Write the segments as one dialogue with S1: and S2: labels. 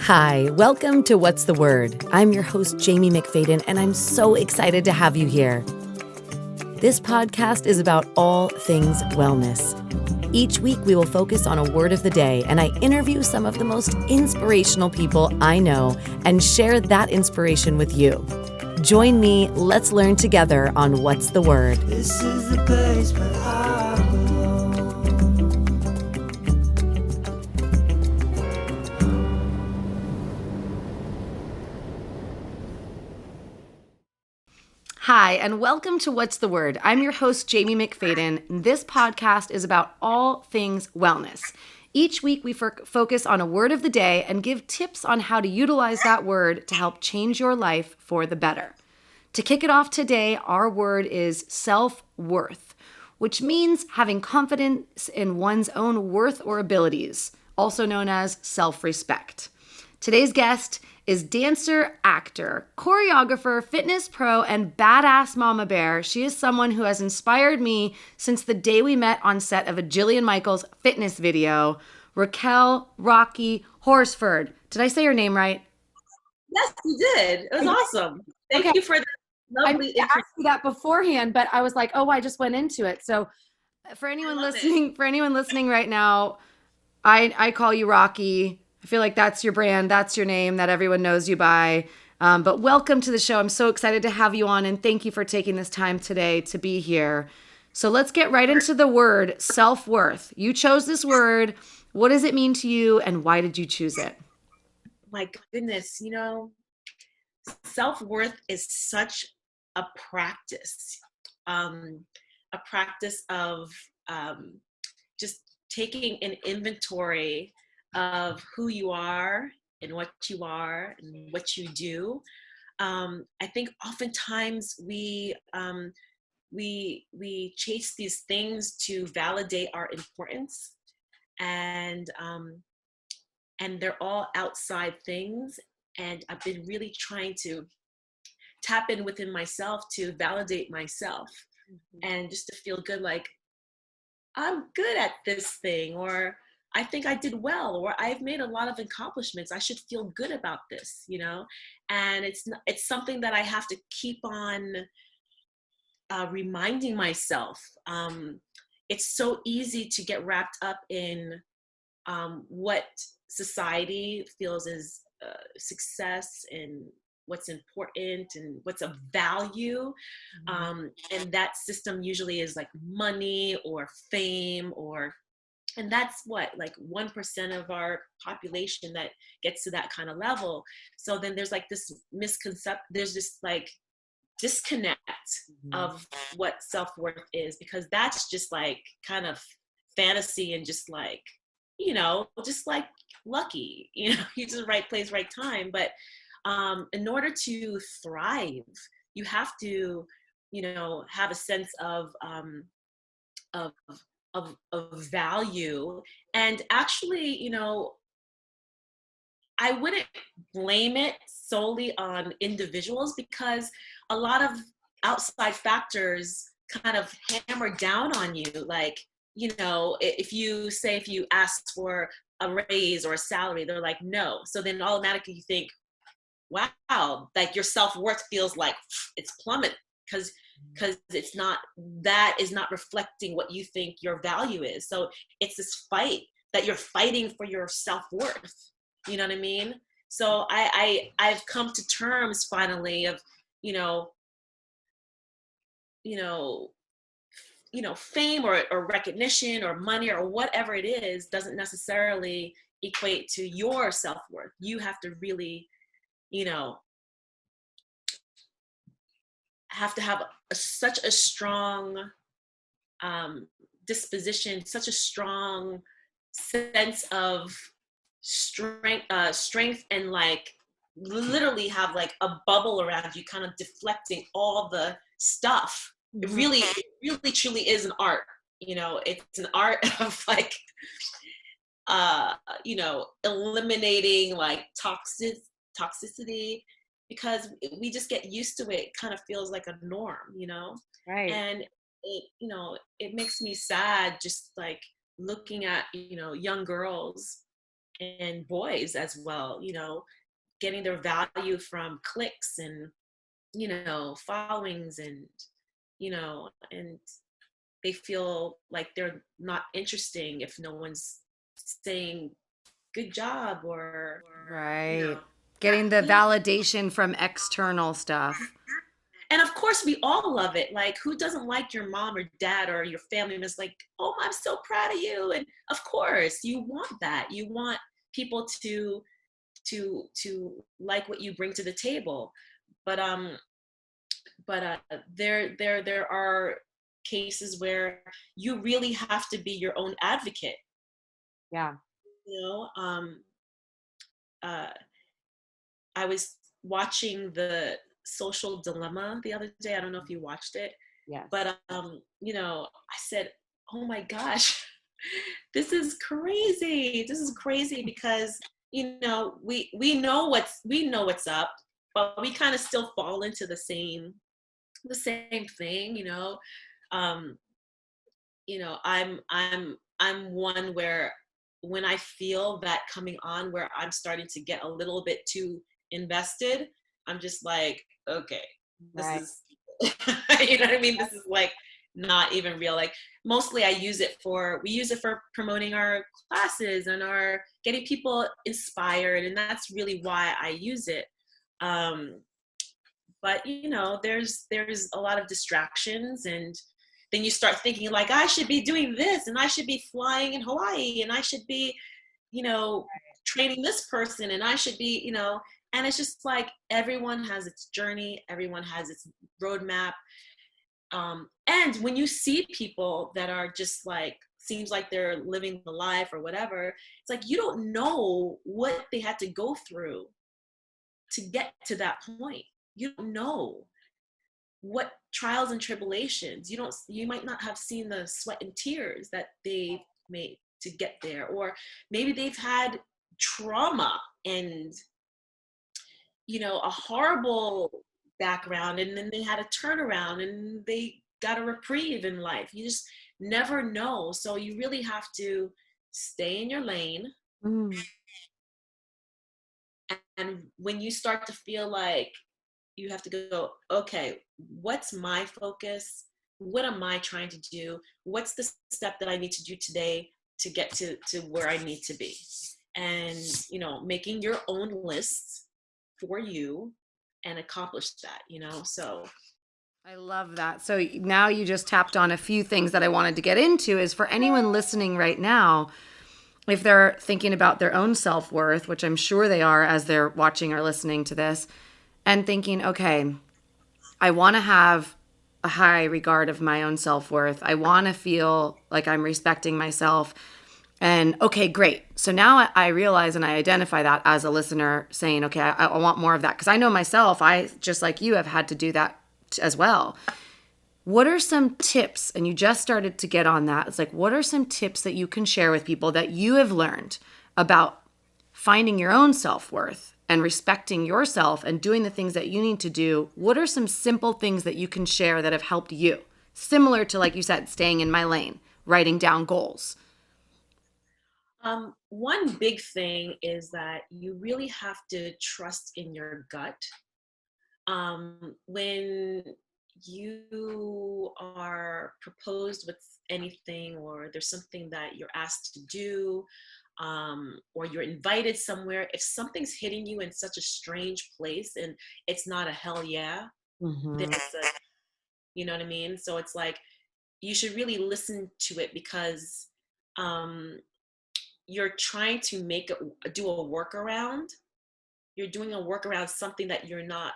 S1: Hi, welcome to What's the Word? I'm your host, Jaime McFaden, and I'm so excited to have you here. This podcast is about all things wellness. Each week, we will focus on a word of the day, and I interview some of the most inspirational people I know and share that inspiration with you. Join me, let's learn together on What's the Word.
S2: This is the place where I belong.
S1: Hi, and welcome to What's the Word? I'm your host, Jaime McFaden. This podcast is about all things wellness. Each week, we focus on a word of the day and give tips on how to utilize that word to help change your life for the better. To kick it off today, our word is self-worth, which means having confidence in one's own worth or abilities, also known as self-respect. Today's guest is dancer, actor, choreographer, fitness pro, and badass mama bear. She is someone who has inspired me since the day we met on set of a Jillian Michaels fitness video. Raquel Horsford. Did I say your name right?
S3: Yes, you did. It was awesome. Thank you for the lovely
S1: I asked you that beforehand, but I was like, oh, I just went into it. So for anyone listening right now, I call you Rocky. I feel like that's your brand, that's your name that everyone knows you by. But welcome to the show. I'm so excited to have you on, and thank you for taking this time today to be here. So let's get right into the word self-worth. You chose this word. What does it mean to you, and why did you choose it?
S3: My goodness, self-worth is such a practice of just taking an inventory of who you are and what you do. I think oftentimes we chase these things to validate our importance, and they're all outside things. And I've been really trying to tap in within myself to validate myself, and just to feel good, like I'm good at this thing, or I think I did well, or I've made a lot of accomplishments. I should feel good about this, and it's something that I have to keep on reminding myself. It's so easy to get wrapped up in what society feels is success, and what's important and what's of value. And that system usually is like money or fame, and that's what, like 1% of our population that gets to that kind of level. So then there's like this there's this like disconnect of what self-worth is, because that's just like kind of fantasy, and just like, just like lucky, you're just right place, right time. But in order to thrive, you have to, have a sense of value. And actually, I wouldn't blame it solely on individuals, because a lot of outside factors kind of hammer down on you. Like, if you ask for a raise or a salary, they're like, no. So then automatically you think, wow, like your self-worth feels like it's plummet, because it's not, that is not reflecting what you think your value is. So it's this fight that you're fighting for your self-worth. You know what I mean? So I've come to terms finally of, fame or recognition or money or whatever it is doesn't necessarily equate to your self-worth. You have to really, have to have such a strong disposition, such a strong sense of strength, and like literally have like a bubble around you, kind of deflecting all the stuff. It really truly is an art. It's an art of like eliminating like toxicity, because we just get used to it. It kind of feels like a norm,
S1: Right.
S3: And it makes me sad, just like looking at, young girls and boys as well, you know, getting their value from clicks and, you know, followings and, you know, and they feel like they're not interesting if no one's saying good job or you know,
S1: Right. Getting the validation from external stuff.
S3: and of course we all love it. Like, who doesn't like your mom or dad or your family members like, oh, I'm so proud of you? And of course you want that. You want people to like what you bring to the table. But there are cases where you really have to be your own advocate.
S1: Yeah.
S3: You know, uh, I was watching the Social Dilemma the other day. I don't know if you watched it,
S1: Yes.
S3: but you know, I said, "Oh my gosh, this is crazy. This is crazy," because you know, we know what's up, but we kind of still fall into the same thing, you know. Um, you know, I'm one where when I feel that coming on where I'm starting to get a little bit too invested, I'm just like, okay, this
S1: Right.
S3: is you know what I mean? This is like not even real. Like, mostly we use it for promoting our classes and our getting people inspired, and that's really why I use it. Um, but you know, there's a lot of distractions, and then you start thinking like, I should be doing this, and I should be flying in Hawaii, and I should be, you know, training this person, and I should be, you know. And it's just like everyone has its journey, everyone has its roadmap. And when you see people that are just like, seems like they're living the life or whatever, it's like you don't know what they had to go through to get to that point. You don't know what trials and tribulations. You might not have seen the sweat and tears that they made to get there, or maybe they've had trauma and, you know, a horrible background, and then they had a turnaround and they got a reprieve in life. You just never know. So you really have to stay in your lane.
S1: Mm.
S3: And when you start to feel like you have to go, okay, what's my focus? What am I trying to do? What's the step that I need to do today to get to where I need to be? And, you know, making your own lists for you and accomplish that, you know? So
S1: I love that. So now you just tapped on a few things that I wanted to get into is for anyone listening right now, if they're thinking about their own self-worth, which I'm sure they are as they're watching or listening to this, and thinking, okay, I want to have a high regard of my own self-worth. I want to feel like I'm respecting myself. And okay, great. So now I realize and I identify that as a listener saying, okay, I want more of that. Because I know myself, I, just like you, have had to do that as well. What are some tips? And you just started to get on that. It's like, what are some tips that you can share with people that you have learned about finding your own self-worth and respecting yourself and doing the things that you need to do? What are some simple things that you can share that have helped you? Similar to, like you said, staying in my lane, writing down goals.
S3: one big thing is that you really have to trust in your gut. When you are proposed with anything, or there's something that you're asked to do, or you're invited somewhere, if something's hitting you in such a strange place and it's not a hell yeah,
S1: Mm-hmm.
S3: there's a, you know what I mean? So it's like you should really listen to it, because um, you're trying to do a workaround. You're doing a workaround something that you're not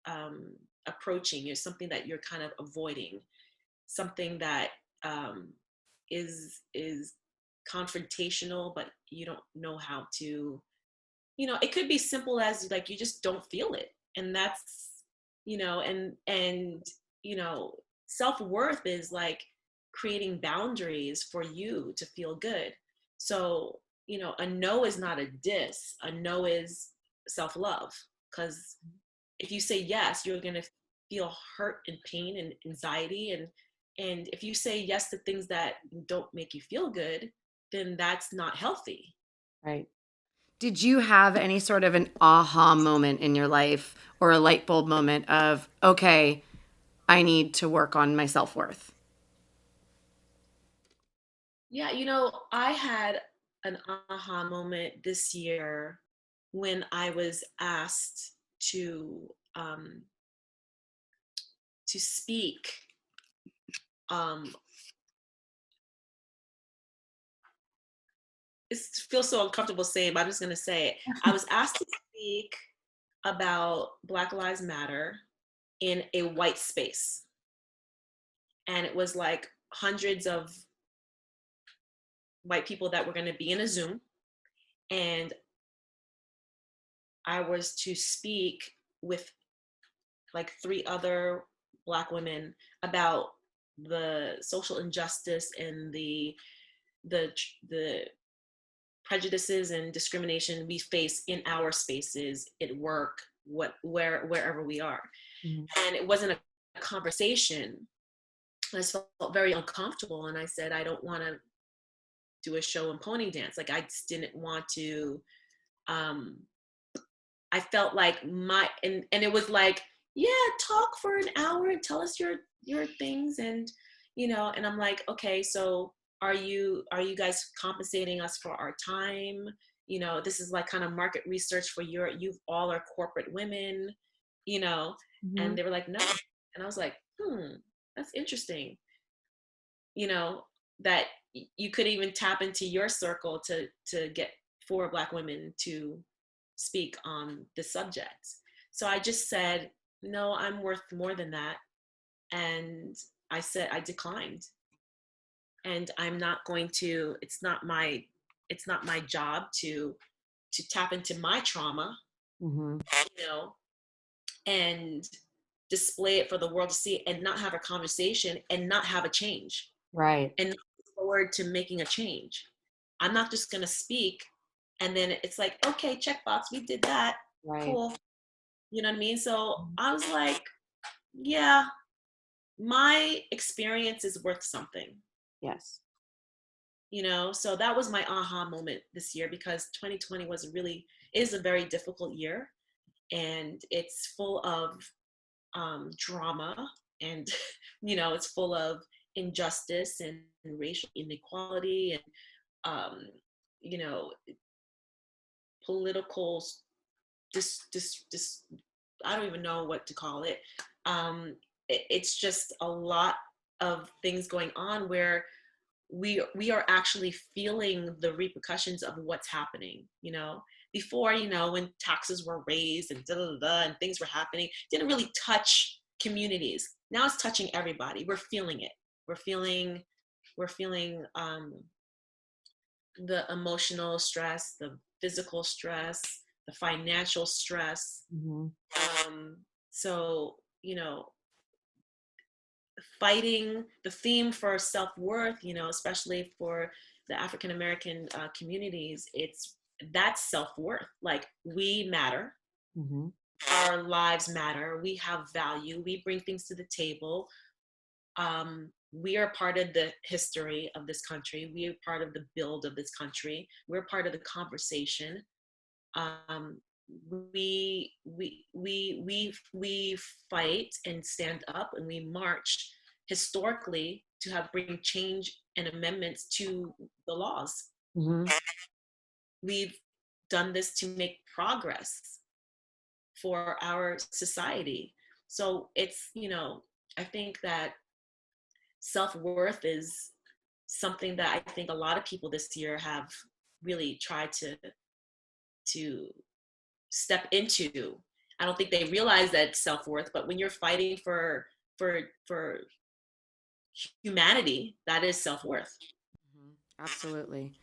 S3: um, approaching. Is something that you're kind of avoiding, something that um, is confrontational, but you don't know how to. You know, it could be simple as like you just don't feel it, and that's, you know, and you know, self-worth is like creating boundaries for you to feel good. So, you know, a no is not a diss. A no is self-love, because if you say yes, you're going to feel hurt and pain and anxiety, and if you say yes to things that don't make you feel good, then that's not healthy.
S1: Right. Did you have any sort of an aha moment in your life or a light bulb moment of, okay, I need to work on my self-worth?
S3: Yeah, I had an aha moment this year when I was asked to speak. Um, it feels so uncomfortable saying, but I'm just gonna say it. I was asked to speak about Black Lives Matter in a white space, and it was like hundreds of white people that were going to be in a Zoom, and I was to speak with like three other Black women about the social injustice and the the prejudices and discrimination we face in our spaces at work, wherever we are.
S1: Mhm.
S3: And it wasn't a conversation. I just felt very uncomfortable, and I said, I don't want to do a show and pony dance. Like, I just didn't want to. um I felt like and it was like, yeah, talk for an hour and tell us your things, and I'm like, okay, so are you guys compensating us for our time? This is like kind of market research for you all are corporate women, you know, and
S1: Mhm.
S3: they were like, no. And I was like, that's interesting, you know, that you could even tap into your circle to get four Black women to speak on the subject. So I just said, no, I'm worth more than that. And I said I declined. And I'm not going to, it's not my job to tap into my trauma,
S1: Mhm.
S3: you know, and display it for the world to see and not have a conversation and not have a change
S1: Right.
S3: and look forward to making a change. I'm not just going to speak and then it's like, okay, checkbox, we did that.
S1: Right.
S3: Cool. You know what I mean? So I was like, yeah, my experience is worth something,
S1: Yes.
S3: So that was my aha moment this year, because 2020 is a very difficult year, and it's full of drama, and it's full of injustice and racial inequality, and um, you know political dis I don't even know what to call it. It's just a lot of things going on where we are actually feeling the repercussions of what's happening. Before, when taxes were raised and da da da and things were happening, didn't really touch communities. Now it's touching everybody. We're feeling it. We're feeling the emotional stress, the physical stress, the financial stress.
S1: Mhm.
S3: Um, so, fighting the theme for self-worth, especially for the African American communities, that's self-worth. Like, we matter,
S1: Mhm.
S3: our lives matter, we have value, we bring things to the table. We are part of the history of this country, we are part of the build of this country, we're part of the conversation. um, we fight and stand up and we march historically to have bring change and amendments to the laws.
S1: Mhm.
S3: We've done this to make progress for our society. So I think that self-worth is something that I think a lot of people this year have really tried to step into. I don't think they realize that self-worth, but when you're fighting for humanity, that is self-worth.
S1: Absolutely.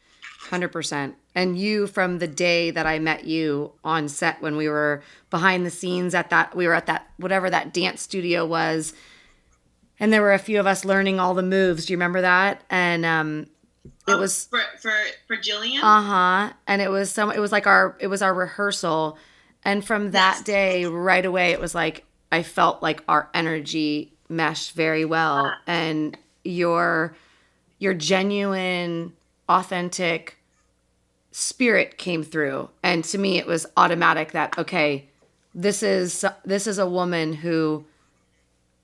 S1: 100%. And you, from the day that I met you on set when we were behind the scenes we were at that, whatever that dance studio was, and there were a few of us learning all the moves. Do you remember that? And it was,
S3: For Jillian.
S1: uh-huh. And it was our rehearsal. And from that
S3: Yes.
S1: day, right away, it was like, I felt like our energy meshed very well. And your genuine, authentic spirit came through. And to me, it was automatic that, okay, this is a woman who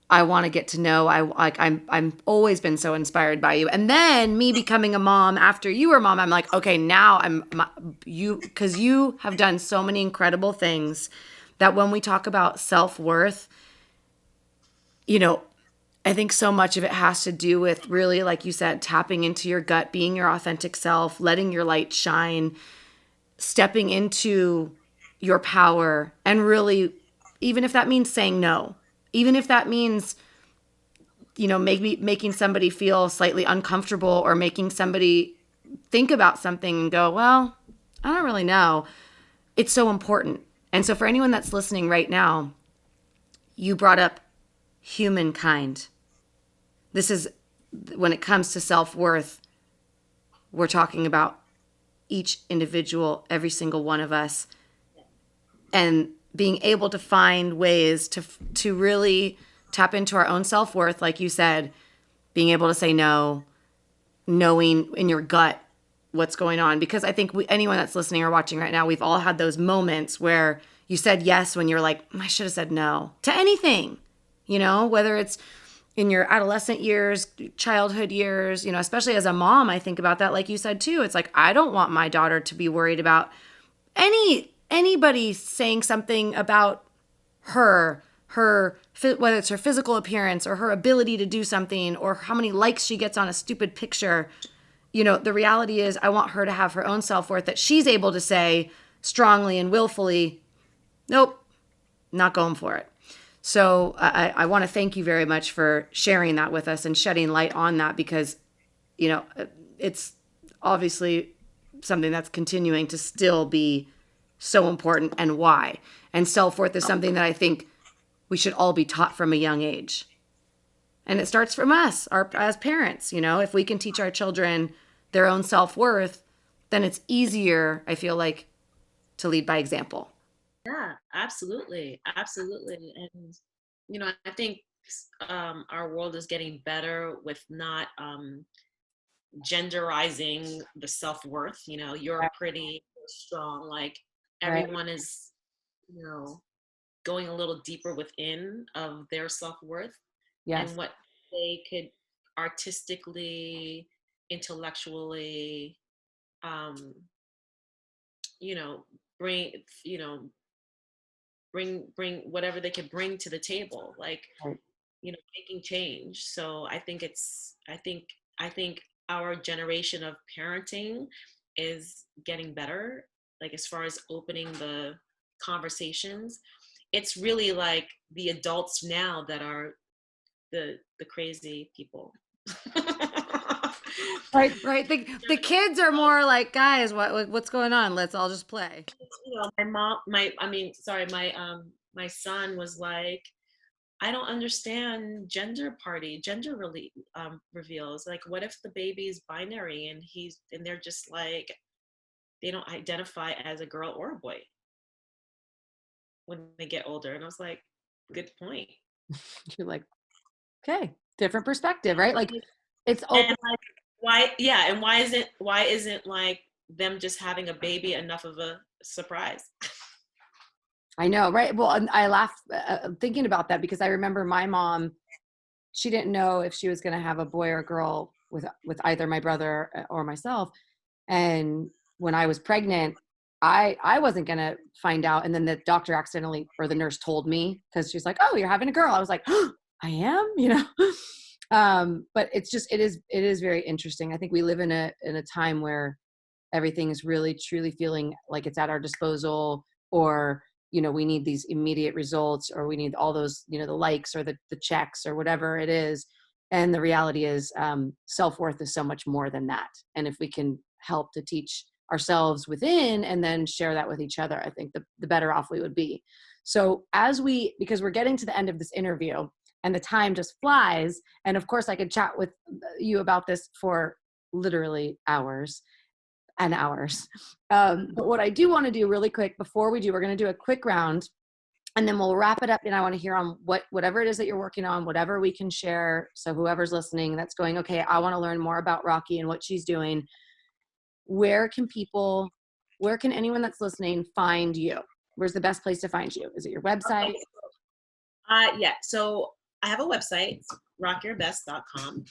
S1: I want to get to know. I'm always been so inspired by you. And then me becoming a mom after you were a mom, I'm like, okay, now because you have done so many incredible things that when we talk about self-worth, you know, I think so much of it has to do with really, like you said, tapping into your gut, being your authentic self, letting your light shine, stepping into your power, and really, even if that means saying no, even if that means, maybe making somebody feel slightly uncomfortable or making somebody think about something and go, well, I don't really know. It's so important. And so for anyone that's listening right now, you brought up humankind. This is, when it comes to self-worth, we're talking about each individual, every single one of us, and being able to find ways to really tap into our own self-worth, like you said, being able to say no, knowing in your gut what's going on. Because I think anyone that's listening or watching right now, we've all had those moments where you said yes when you're like, I should have said no to anything, whether it's in your adolescent years, childhood years, especially as a mom, I think about that. Like you said too, it's like, I don't want my daughter to be worried about anybody saying something about her, whether it's her physical appearance or her ability to do something or how many likes she gets on a stupid picture. The reality is I want her to have her own self-worth that she's able to say strongly and willfully, nope, not going for it. So I want to thank you very much for sharing that with us and shedding light on that, because, it's obviously something that's continuing to still be so important, and why. And self-worth is something that I think we should all be taught from a young age. And it starts from us, as parents. If we can teach our children their own self-worth, then it's easier, I feel like, to lead by example.
S3: Yeah, absolutely. Absolutely. And, I think our world is getting better with not genderizing the self-worth. You're pretty strong. Like everyone is, going a little deeper within of their self-worth.
S1: Yes.
S3: And what they could artistically, intellectually, you know, bring, bring whatever they could bring to the table, like,
S1: Right.
S3: making change. So I think our generation of parenting is getting better, like as far as opening the conversations. It's really like the adults now that are the crazy people.
S1: Right. The kids are more like, guys, what's going on? Let's all just play.
S3: My mom, my son was like, I don't understand gender really reveals. Like, what if the baby's binary and they're just like, they don't identify as a girl or a boy when they get older? And I was like, good point.
S1: You're like, okay, different perspective, right? Like, it's open.
S3: And like, why isn't like them just having a baby enough of a surprise?
S1: I know, right? Well, and I laugh thinking about that, because I remember my mom, she didn't know if she was going to have a boy or a girl with either my brother or myself. And when I was pregnant, I wasn't going to find out. And then the doctor accidentally, or the nurse told me, because she's like, oh, you're having a girl. I was like, oh, I am, but it is very interesting. I think we live in a time where everything is really truly feeling like it's at our disposal, or we need these immediate results, or we need all those, the likes or the checks or whatever it is. And the reality is self-worth is so much more than that. And if we can help to teach ourselves within and then share that with each other, I think the better off we would be. So because we're getting to the end of this interview and the time just flies, and of course I could chat with you about this for literally hours and hours. But what I do want to do really quick before we do, we're going to do a quick round, and then we'll wrap it up. And I want to hear on whatever it is that you're working on, whatever we can share. So whoever's listening that's going, okay, I want to learn more about Rocky and what she's doing. Where can people where can anyone that's listening find you? Where's the best place to find you? Is it your website?
S3: Yeah. So I have a website, rockyourbest.com.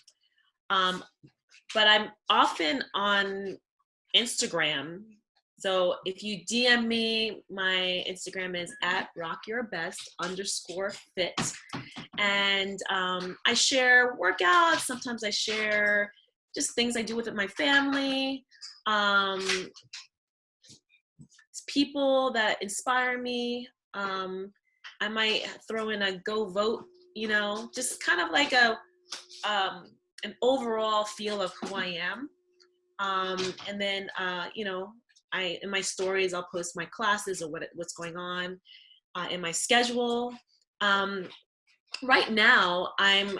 S3: But I'm often on Instagram. So if you DM me, my Instagram is at rockyourbest_fit. And I share workouts. Sometimes I share just things I do with my family. It's people that inspire me. I might throw in a go vote, just kind of like an overall feel of who I am. And then, in my stories, I'll post my classes or what's going on in my schedule. Right now, I'm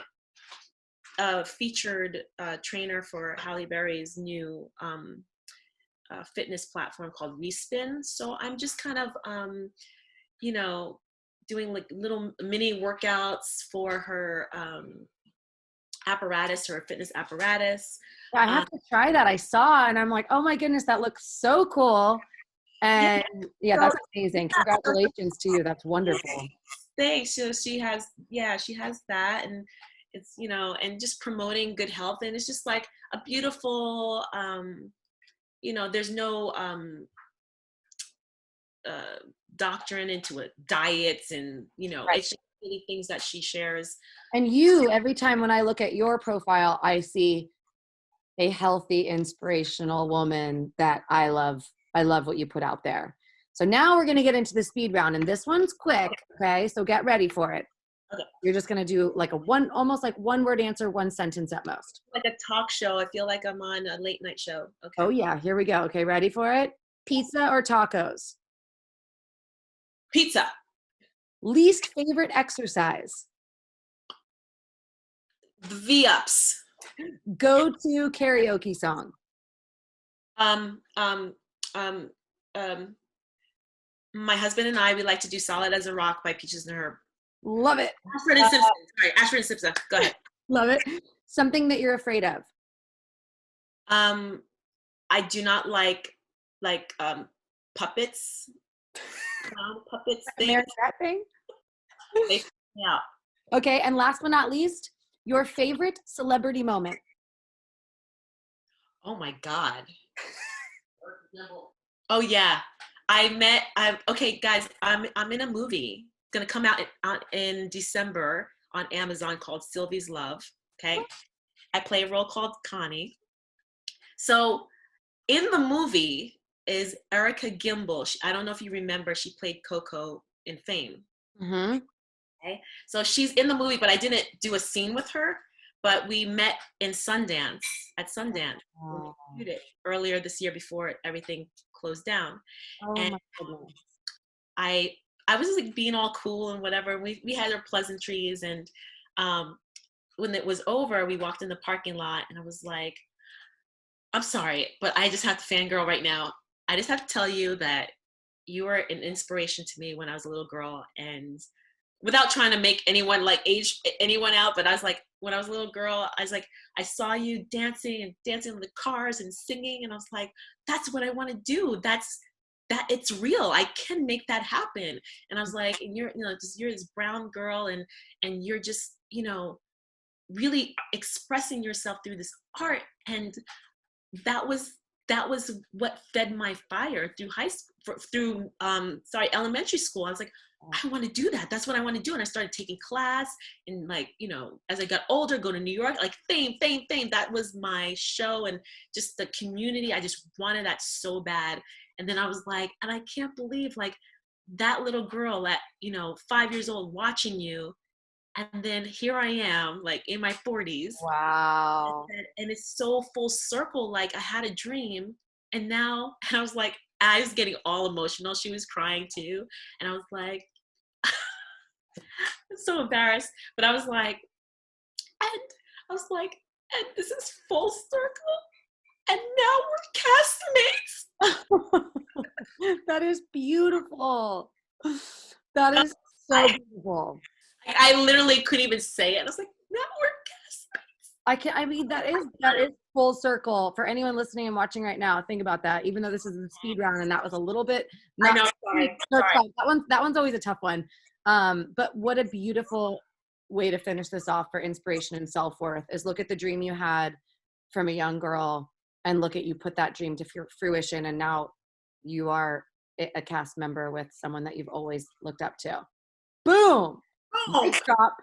S3: a featured trainer for Halle Berry's new fitness platform called Respin. So I'm just kind of, doing like little mini workouts for her apparatus, her fitness apparatus.
S1: I have to try that. I saw, and I'm like, oh my goodness, that looks so cool. And yeah, that's amazing. Congratulations to you. That's wonderful.
S3: Thanks. So she has that, and it's, and just promoting good health. And it's just like a beautiful, there's no doctrine into it, diets and,
S1: Right.
S3: It's just really things that she shares.
S1: And you, every time when I look at your profile, I see a healthy, inspirational woman that I love. I love what you put out there. So now we're going to get into the speed round, and this one's quick. Okay. So get ready for it.
S3: Okay.
S1: You're just going to do like almost like one word answer, one sentence at most.
S3: Like a talk show. I feel like I'm on a late night show. Okay.
S1: Oh yeah. Here we go. Okay. Ready for it? Pizza or tacos?
S3: Pizza.
S1: Least favorite exercise?
S3: The V-ups.
S1: Go to karaoke song?
S3: My husband and I, we like to do Solid as a Rock by Peaches and Herb.
S1: Love it.
S3: Ashford and Simpson. Sorry, Ashford and Simpson. Go ahead.
S1: Love it. Something that you're afraid of?
S3: I do not like puppets. Puppets.
S1: That thing?
S3: Yeah.
S1: Okay, and last but not least, your favorite celebrity moment?
S3: Oh my God. Oh yeah. Okay guys, I'm in a movie. It's gonna come out in December on Amazon called Sylvie's Love. Okay. I play a role called Connie. So in the movie is Erica Gimble. I don't know if you remember, she played Coco in Fame.
S1: Mm-hmm.
S3: Okay. So she's in the movie, but I didn't do a scene with her. But we met at Sundance.
S1: Oh.
S3: We did it earlier this year before everything closed down.
S1: Oh
S3: And
S1: my goodness.
S3: I was just like being all cool and whatever. We had our pleasantries, and when it was over, we walked in the parking lot, and I was like, I'm sorry, but I just have to fangirl right now. I just have to tell you that you were an inspiration to me when I was a little girl, and without trying to make anyone like age anyone out, but I was like, when I was a little girl, I was like, I saw you dancing in the cars and singing, and I was like, that's what I want to do. That it's real. I can make that happen. And I was like, and you're this brown girl, and you're just, really expressing yourself through this art. And that was what fed my fire through elementary school. I was like, I want to do that. That's what I want to do. And I started taking class, and like, as I got older, go to New York, like fame. That was my show, and just the community. I just wanted that so bad. And then I was like, and I can't believe like that little girl at, 5 years old watching you. And then here I am, like in my 40s.
S1: Wow.
S3: And it's so full circle. Like I had a dream, and now, and I was like, I was getting all emotional. She was crying too. And I was like, I'm so embarrassed. But I was like, and this is full circle. And now we're castmates.
S1: That is beautiful. That is so beautiful.
S3: I literally couldn't even say it. I was like, now we're
S1: That is full circle for anyone listening and watching right now. Think about that. Even though this is the speed round and that was a little bit.
S3: I know. Sorry.
S1: That one's always a tough one. But what a beautiful way to finish this off for inspiration and self-worth is look at the dream you had from a young girl and look at you put that dream to fruition. And now you are a cast member with someone that you've always looked up to. Boom. Mic drop.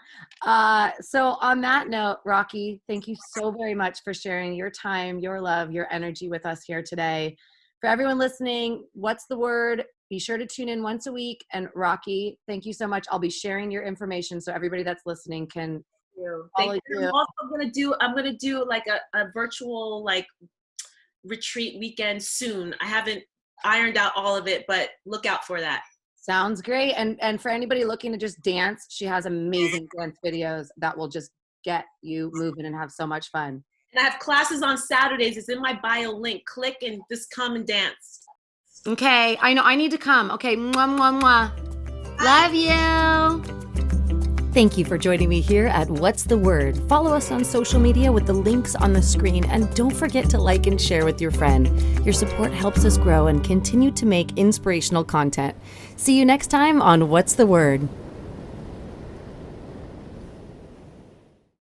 S1: So on that note, Rocky, thank you so very much for sharing your time, your love, your energy with us here today. For everyone listening, what's the word? Be sure to tune in once a week. And Rocky, thank you so much. I'll be sharing your information so everybody that's listening can follow you.
S3: I'm also gonna do like a virtual like retreat weekend soon. I haven't ironed out all of it, but look out for that.
S1: Sounds great. And for anybody looking to just dance, she has amazing dance videos that will just get you moving and have so much fun.
S3: And I have classes on Saturdays. It's in my bio link. Click and just come and dance.
S1: Okay. I know I need to come. Okay. Mwah, mwah, mwah. Love you. Thank you for joining me here at What's the Word? Follow us on social media with the links on the screen, and don't forget to like and share with your friend. Your support helps us grow and continue to make inspirational content. See you next time on What's the Word?